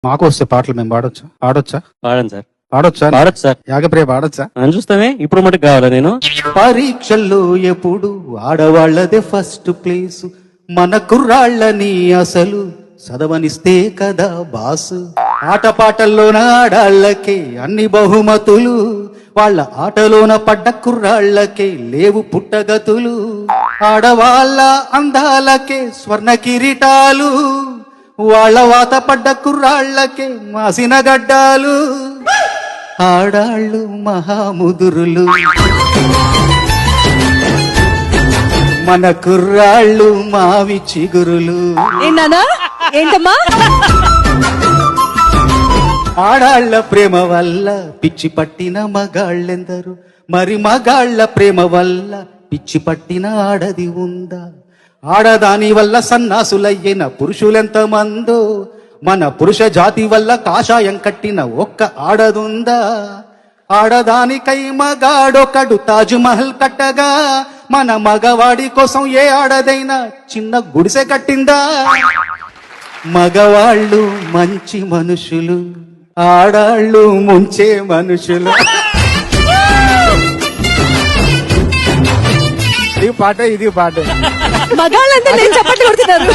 మాకు వస్తే పాటలు మేము పాడొచ్చా పాడండి సార్. పాడొచ్చా పాడొచ్చు సార్. యాగప్రియ పాడొచ్చా? అని చూస్తామే ఇప్పుడు మటుకు కావాలా నేను? పరీక్షల్లో ఎప్పుడు ఆడవాళ్లదే ఫస్ట్ ప్లేసు, మన కుర్రాళ్ళని అసలు చదవనిస్తే కదా బాసు. ఆటపాటల్లోన ఆడాళ్ళకే అన్ని బహుమతులు, వాళ్ళ ఆటలోన పడ్డ కుర్రాళ్ళకే లేవు పుట్టగతులు. ఆడవాళ్ళ అందాలకే స్వర్ణ కిరీటాలు, వాళ్ళ వాత పడ్డ కుర్రాళ్ళకే మాసిన గడ్డాలు. ఆడాళ్ళు మహాముదురులు, మన కుర్రాళ్ళు మావి చిగురులు. ఏంటమ్మా? ఆడాళ్ల ప్రేమ వల్ల పిచ్చి పట్టిన మగాళ్ళెందరు, మరి మగాళ్ల ప్రేమ వల్ల పిచ్చి పట్టిన ఆడది ఉందా? ఆడదాని వల్ల సన్నాసులయ్యిన పురుషులెంత మందో, మన పురుష జాతి వల్ల కాషాయం కట్టిన ఒక్క ఆడదుందా? ఆడదానికై మగాడొకడు తాజ్ మహల్ కట్టగా, మన మగవాడి కోసం ఏ ఆడదైనా చిన్న గుడిసె కట్టిందా? మగవాళ్ళు మంచి మనుషులు, ఆడాళ్ళు ముంచే మనుషులు. ఇది పాట మగాళ్ళంతా నేను చప్పట్లు కొడుతున్నారు.